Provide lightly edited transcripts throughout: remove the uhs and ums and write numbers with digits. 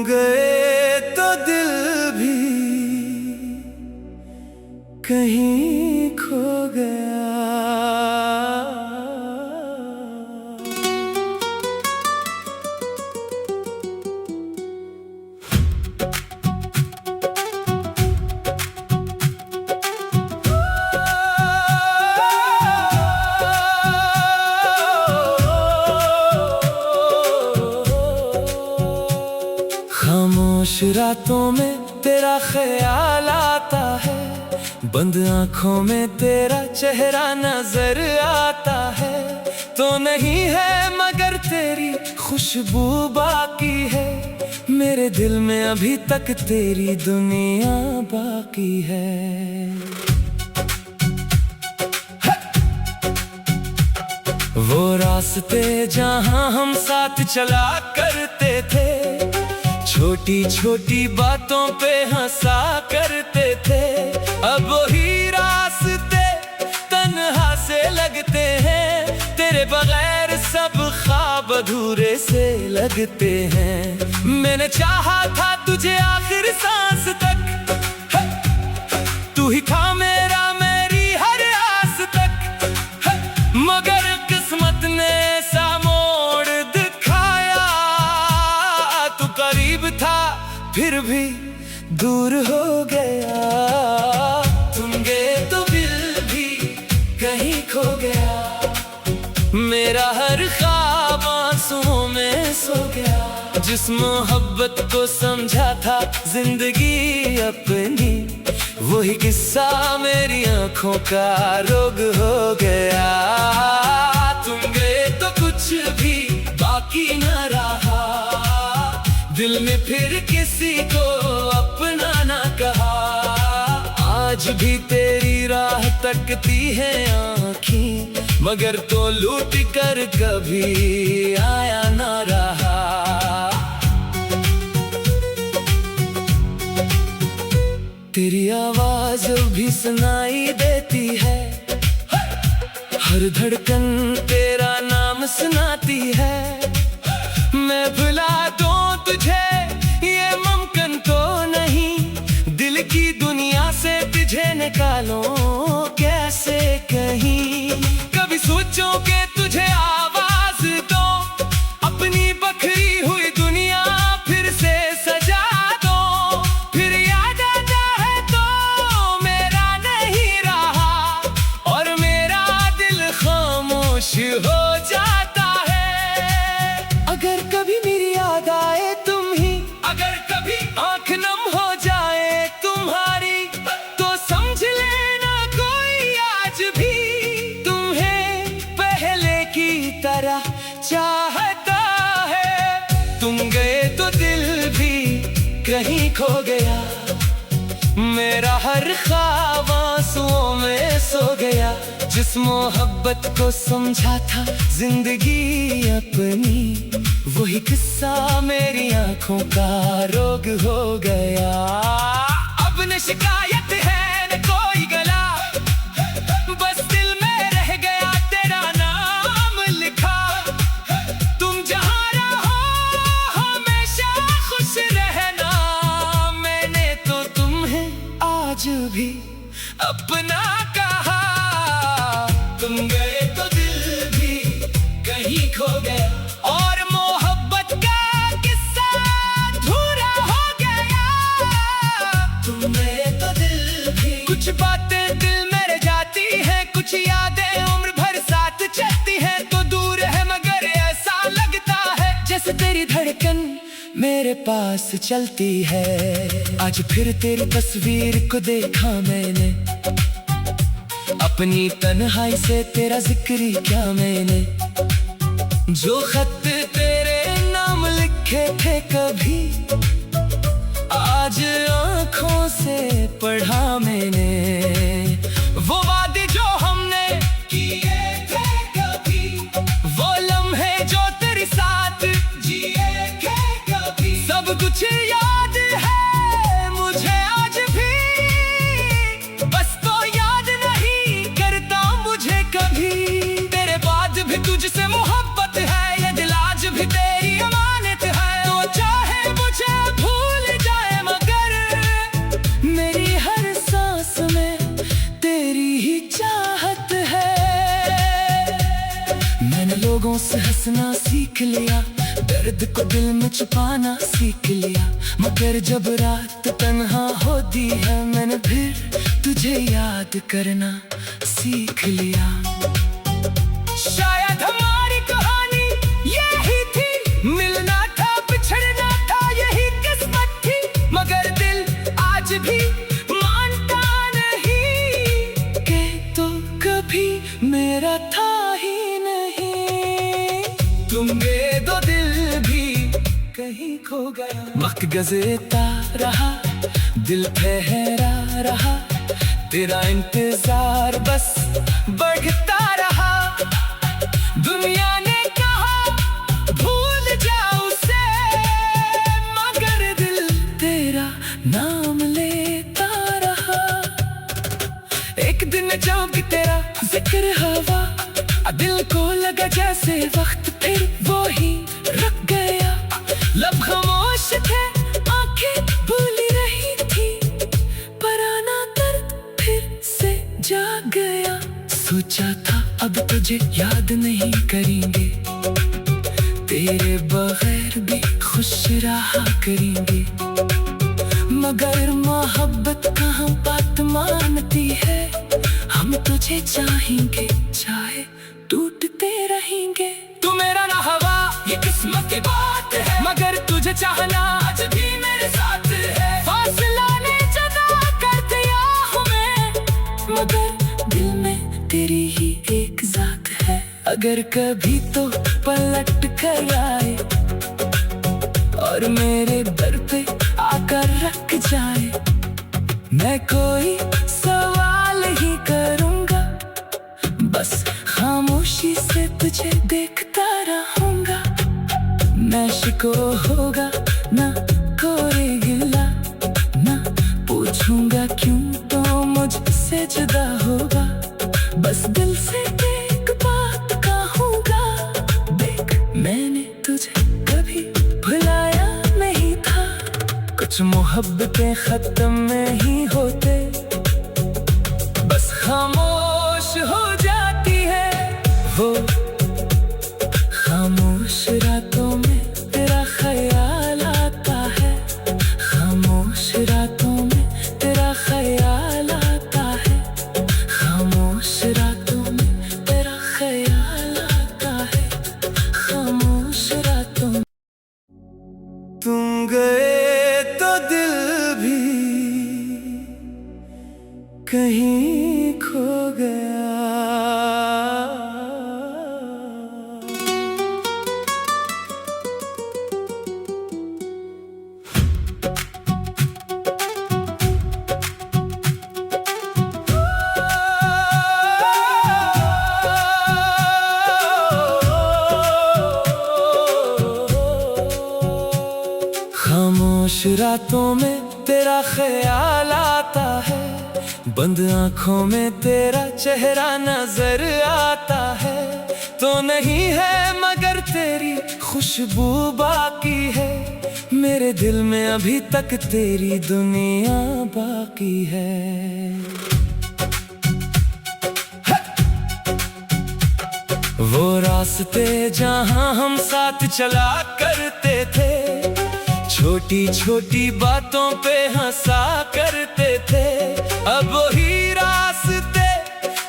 गए तो दिल भी कहीं खो गया। खामोश रातों में तेरा ख्याल आता है, बंद आंखों में तेरा चेहरा नजर आता है। तो नहीं है मगर तेरी खुशबू बाकी है, मेरे दिल में अभी तक तेरी दुनिया बाकी है। वो रास्ते जहां हम साथ चला करते थे, छोटी छोटी बातों पे हंसा करते थे। अब वही रास्ते तन्हा से लगते हैं, तेरे बगैर सब ख्वाब अधूरे से लगते हैं। मैंने चाहा था तुझे आखिर सांस तक, तू ही था मेरा मेरी हर आस तक, मगर किस्मत ने ऐसा मोड़ दिखाया। तू करीब था फिर भी दूर हो गया, तुम गए तो दिल भी कहीं खो गया। मेरा हर ख्वाब आंसुओं में सो गया, जिस मोहब्बत को समझा था जिंदगी अपनी, वही किस्सा मेरी आंखों का रोग हो गया। तुम गए तो कुछ भी बाकी न रहा, दिल में फिर किसी को अपना ना कहा। आज भी तेरी राह तकती है आँखें, मगर तो लूट कर कभी आया ना रहा। तेरी आवाज भी सुनाई देती है, हर धड़कन तेरा नाम सुनाती है। मैं भुला दूं तुझे ये मुमकिन तो नहीं, दिल की दुनिया से तुझे निकालो कैसे कहीं। कभी सोचो कि तुझे आवाज दो, अपनी बखरी हुई दुनिया फिर से सजा दो। फिर याद आता है तो मेरा नहीं रहा, और मेरा दिल खामोश हो जाता है। अगर कभी मेरी याद आए तुम ही, अगर कभी आंख नम हो जाए तुम्हारी, तो समझ लेना कोई आज भी तुम्हें पहले की तरह चाहता है। तुम गए तो दिल भी कहीं खो गया, मेरा हर ख्वाब आंसुओं में सो गया। जिस मोहब्बत को समझा था जिंदगी अपनी, वही किस्सा मेरी आंखों का रोग हो गया। अब न शिकायत है न कोई गला, बस दिल में रह गया तेरा नाम लिखा। तुम जहाँ रहो हमेशा खुश रहना, मैंने तो तुम्हें आज भी अपना कहा। तुम गए तो दिल भी कहीं खो गया, और मोहब्बत का किस्सा अधूरा हो गया। तुम गए तो दिल भी, कुछ बातें दिल में रह जाती हैं, कुछ यादें उम्र भर साथ चलती हैं। तो दूर है मगर ऐसा लगता है जैसे तेरी धड़कन मेरे पास चलती है। आज फिर तेरी तस्वीर को देखा मैंने, अपनी तन्हाई से तेरा जिक्र क्या मैंने। जो खत तेरे नाम लिखे थे कभी, आज आंखों से पढ़ा मैंने। वो वादे जो हमने किए थे कभी, वो लम्हे जो तेरे साथ जिए थे कभी, सब कुछ याद है मुझे आज भी। बस तो याद नहीं करता मुझे कभी, तेरे बाद भी तुझसे मोहब्बत है, ये दिल आज भी तेरी अमानत है। तो चाहे मुझे दर्द को दिल में छुपाना सीख लिया, मगर जब रात तन्हा होती है मैंने फिर तुझे याद करना सीख लिया। शायद हमारी कहानी यही थी, मिलना था बिछड़ना था यही किस्मत थी, मगर दिल आज भी मानता नहीं कि तो कभी मेरा था ही नहीं। तुमने दो दिल भी कहीं खो गया, वक्त गुज़रता रहा दिल ठहरा रहा, तेरा इंतजार बस बढ़ता रहा। दुनिया ने कहा भूल जाओ उसे, मगर दिल तेरा नाम लेता रहा। एक दिन जब तेरा जिक्र हवा, दिल को लगा जैसे वक्त फिर वो ही रुक गया। लब खामोश थे आंखें भूली रही थी, पराना दर्द फिर से जाग गया। सोचा था अब तुझे याद नहीं करेंगे, तेरे बगैर भी खुश रहा करेंगे, मगर मोहब्बत कहाँ बात मानती है। हम तुझे चाहेंगे चाहे टूटते रहेंगे। तू मेरा ना हवा ये किस्मत की बात है, मगर तुझे चाहना आज भी मेरे साथ है। फासला ने जुदा कर दिया हमें, मगर दिल में तेरी ही एक जात है। अगर कभी तो पलट कर आए और मेरे दर पे आकर रख जाए, मैं कोई सवाल ही करूँगा, बस खामोशी से तुझे देखता रहूँगा। मैं शिको होगा ना कोई गिला, ना पूछूंगा क्यों तो मुझसे जुदा होगा, बस दिल से एक बात कहूँगा, देख मैंने तुझे कभी भुलाया नहीं था। कुछ मोहब्बतें खत्म नहीं होते, बस खामोश हो जाती है वो। खामोश रातों में तेरा ख्याल आता है, खामोश रातों में तेरा ख्याल आता है, खामोश रातों में तेरा ख्याल आता है, खामोश रातों में। तुम गए तो दिल भी कहीं खो गया। खामोश रातों में तेरा ख्याल आता है, बंद आंखों में तेरा चेहरा नजर आता है। तो नहीं है मगर तेरी खुशबू बाकी है, मेरे दिल में अभी तक तेरी दुनिया बाकी है। वो रास्ते जहां हम साथ चला करते थे, छोटी छोटी बातों पे हंसा करते थे, अब वही रास्ते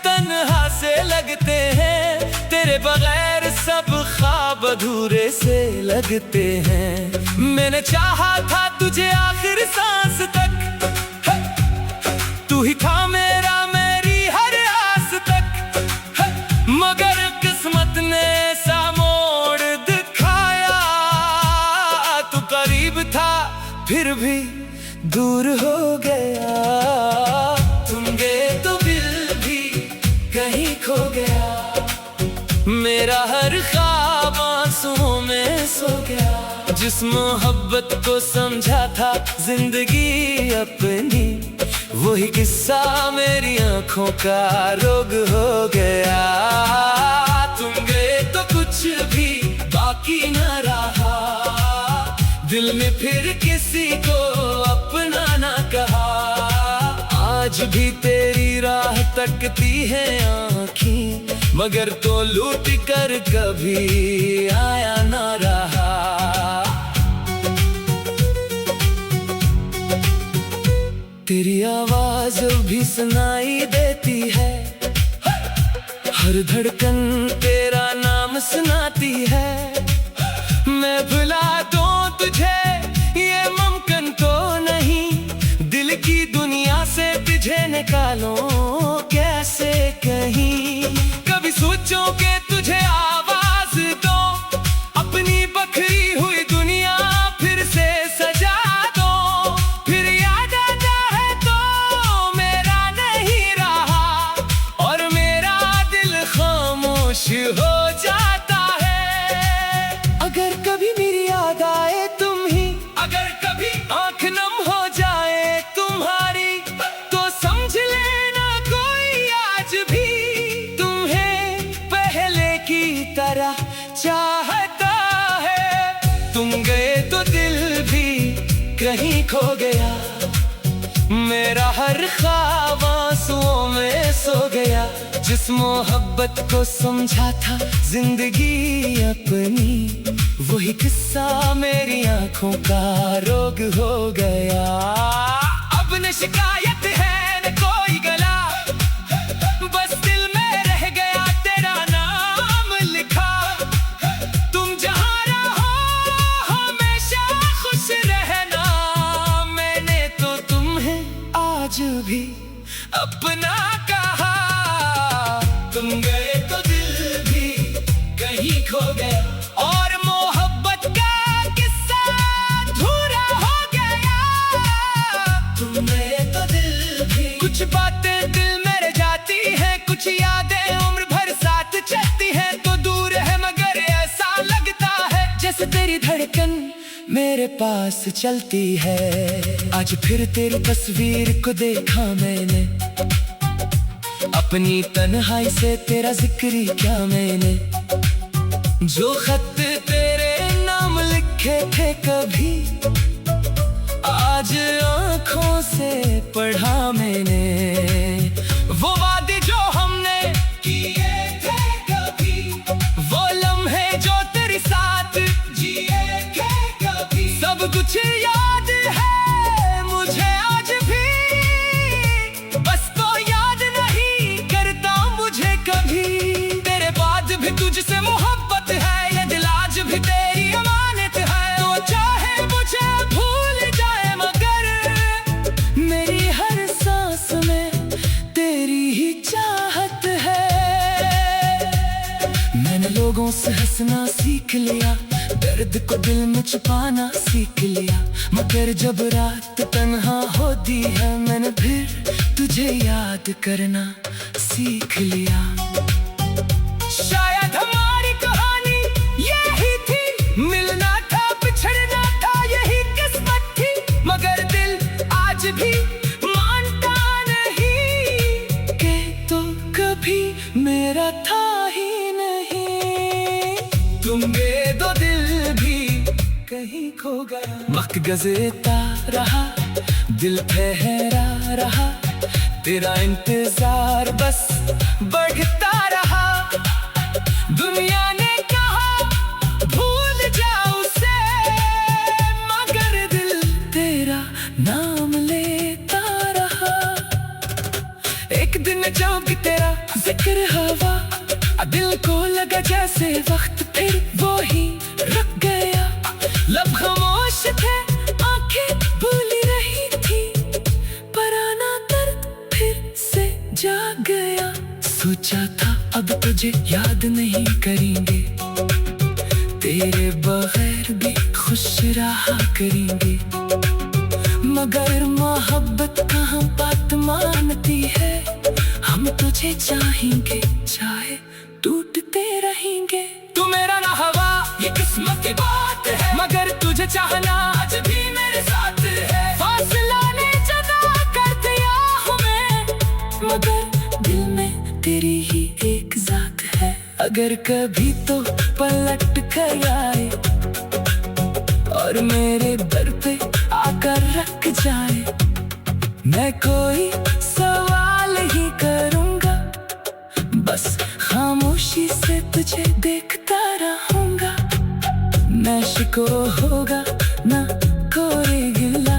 तन्हा से लगते हैं, तेरे बगैर सब ख्वाब अधूरे से लगते हैं। मैंने चाहा था तुझे आखिर सांस तक, तू ही था मेरा मेरी हर आस तक, मगर किस्मत ने सा मोड़ दिखाया। तू करीब था फिर भी दूर हो गया, तुम गए तो दिल भी कहीं खो गया, मेरा हर ख्वाब आंसुओं में सो गया। जिस मोहब्बत को समझा था जिंदगी अपनी, वही किस्सा मेरी आंखों का रोग हो गया। तुम गए तो कुछ भी बाकी न रहा, दिल में फिर किसी को अपना ना कहा। आज भी तेरी राह तकती है आँखें, मगर तो लूट कर कभी आया ना रहा। सुनाई देती है, हर धड़कन तेरा नाम सुनाती है। मैं भुला दूं तुझे ये मुमकिन तो नहीं, दिल की दुनिया से तुझे निकालो कैसे कहीं। कभी सोचो कि तुझे आवाज दो, अपनी बखरी हुई दुनिया फिर से सजा दो। फिर याद आता है तो मेरा नहीं रहा, और मेरा दिल खामोश हो जाता है। अगर कभी मेरी याद आए तुम ही, अगर कभी आंख नम हो जाए तुम्हारी, तो समझ लेना कोई आज भी तुम्हें पहले की तरह चाहता है। तुम गए तो दिल भी कहीं खो गया, मेरा हर ख्वाब आंसुओं में सो गया। जिस मोहब्बत को समझा था जिंदगी अपनी, वही किस्सा मेरी आंखों का रोग हो गया। अब न शिकायत है न कोई गला, बस दिल में रह गया तेरा नाम लिखा। तुम जहाँ रहो हमेशा खुश रहना, मैंने तो तुम्हें आज भी अपना कहा। तुम गए तो दिल भी कहीं खो गया, और मोहब्बत का किस्सा अधूरा हो गया। तुम गए तो दिल भी, कुछ बातें दिल में रह जाती हैं, कुछ यादें उम्र भर साथ चलती हैं। तो दूर है मगर ऐसा लगता है जैसे तेरी धड़कन मेरे पास चलती है। आज फिर तेरी तस्वीर को देखा मैंने, अपनी तन्हाई से तेरा जिक्र क्या मैंने। जो खत तेरे नाम लिखे थे कभी, आज आंखों से पढ़ा मैंने। वो वादे जो हमने किए थे कभी, वो लम्हे जो तेरे साथ जिए थे कभी, सब कुछ याद है मुझे आज भी। बस तो याद नहीं करता मुझे कभी, तेरे बाद भी तुझसे मोहब्बत है, ये दिल आज भी तेरी अमानत है। तो चाहे मुझे भूल जाए मगर मेरी हर सांस में तेरी ही चाहत है। मैंने लोगों से हंसना सीख लिया, दर्द को दिल में छुपाना सीख लिया, मगर जब रात तन्हा होती है मैंने फिर तुझे याद करना सीख लिया। शायद हमारी कहानी यही थी, मिलना था बिछड़ना था यही किस्मत थी, मगर दिल आज भी मानता नहीं कि तो कभी मेरा था ही नहीं। तुम गए तो दिल भी कहीं खो गया, वक्त गुज़रता रहा दिल ठहरा रहा, तेरा इंतजार बस बढ़ता रहा। दुनिया ने कहा भूल जाओ उसे, मगर दिल तेरा नाम लेता रहा। एक दिन जब तेरा जिक्र हवा, दिल को लगा जैसे वक्त फिर वो ही रुक गया। लब खामोश थे आंखें भूली रही थी, पराना दर्द फिर से जाग गया। सोचा था अब तुझे याद नहीं करेंगे, तेरे बगैर भी खुश रहा करेंगे, मगर मोहब्बत कहाँ बात मानती है। हम तुझे चाहेंगे चाहे टूटते रहेंगे। तू मेरा ना हवा ये किस्मत की बात है, मगर तुझे चाहना आज भी मेरे साथ है। फासला ने जुदा कर दिया हमें, मगर दिल में तेरी ही एक जात है। अगर कभी तो पलट कर आए और मेरे दर पे आकर रख जाए, मैं कोई सवाल ही करूँगा, बस खामोशी से तुझे देखता रहूँगा। न शिको होगा न कोई गिला,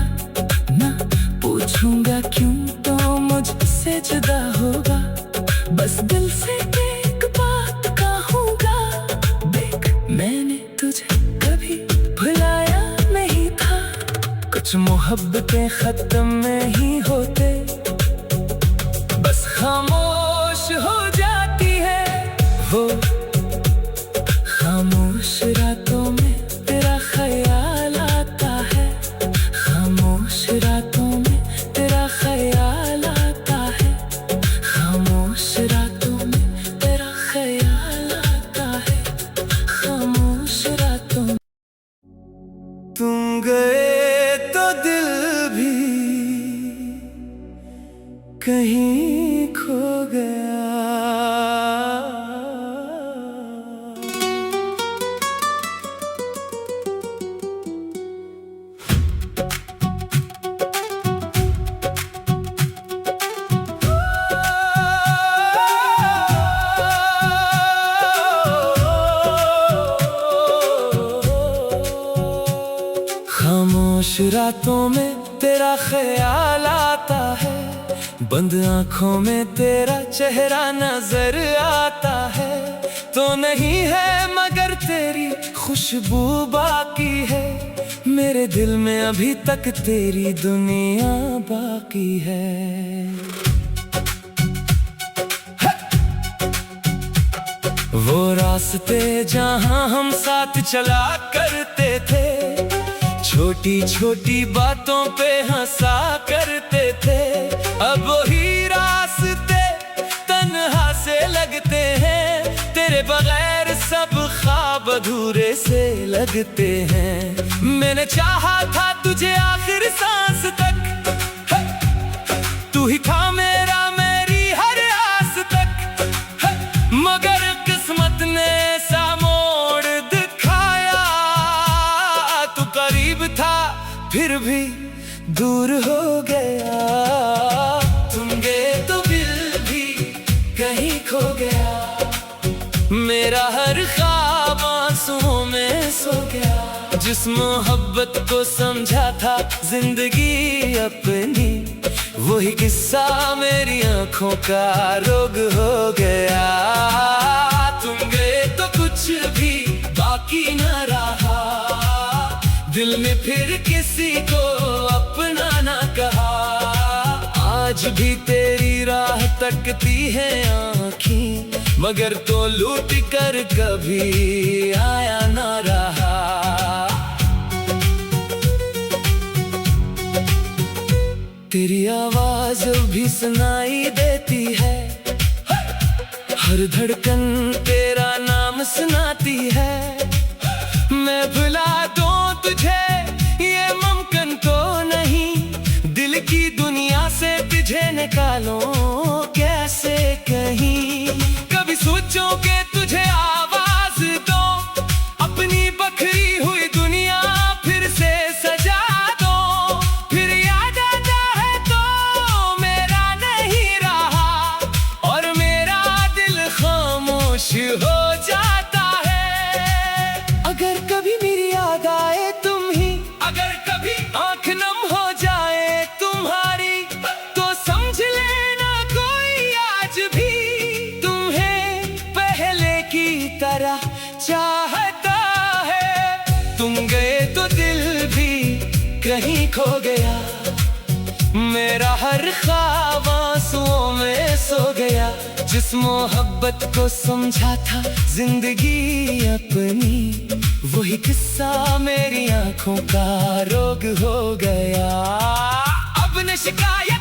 न पूछूंगा क्यों तो मुझसे जुदा होगा, बस दिल से एक बात कहूँगा, देख मैंने तुझे कभी भुलाया नहीं था। कुछ मोहब्बतें खत्म नहीं होते, बस खामोश हो जाती है वो। खामोश रातों में तेरा ख्याल आता है, खामोश रातों में तेरा ख्याल आता है, खामोश रातों में तेरा ख्याल आता है, खामोश रातों में। तुम गए तो दिल भी कहीं खो गया। खामोश रातों में तेरा ख्याल आता है, बंद आंखों में तेरा चेहरा नजर आता है। तो नहीं है मगर तेरी खुशबू बाकी है, मेरे दिल में अभी तक तेरी दुनिया बाकी है। वो रास्ते जहां हम साथ चला करते थे, छोटी छोटी बातों पे हंसा करते थे, अब वही रास्ते तन्हा से लगते हैं, तेरे बगैर सब ख्वाब अधूरे से लगते हैं। मैंने चाहा था तुझे आखिर सांस तक, तू ही था मेरा मेरी हर आस तक, मगर किस्मत ने सा मोड़ दिखाया। तू करीब था फिर भी दूर हो गया, तुम गए तो दिल भी कहीं खो गया, मेरा हर ख्वाब आंसुओं में सो गया। जिस मोहब्बत को समझा था जिंदगी अपनी, वही किस्सा मेरी आंखों का रोग हो गया। तुम गए तो कुछ भी बाकी न रहा, दिल में फिर किसी को अपना ना कहा। आज भी तेरी राह तकती है आँखें, मगर तो लूट कर कभी आया ना रहा। तेरी आवाज भी सुनाई देती है, हर धड़कन तेरा नाम सुनाती है। मैं भुला दूं तुझे ये मुमकिन तो नहीं, दिल की दुनिया से तुझे निकालो कैसे कहीं। कभी सोचो कि तुझे आवाज दो, अपनी बखरी हुई दुनिया फिर से सजा दो। फिर याद आता है तो मेरा नहीं रहा, और मेरा दिल खामोश हो जाता है। अगर कभी मेरी याद आए तुम ही, अगर कभी आंख नम हो जाए तुम्हारी, तो समझ लेना कोई आज भी तुम्हें पहले की तरह चाहता है। तुम गए तो दिल भी कहीं खो गया, मेरा हर ख्वाब आंसुओं में सो गया। जिस मोहब्बत को समझा था जिंदगी अपनी, वही किस्सा मेरी आंखों का रोग हो गया। अब न शिकायत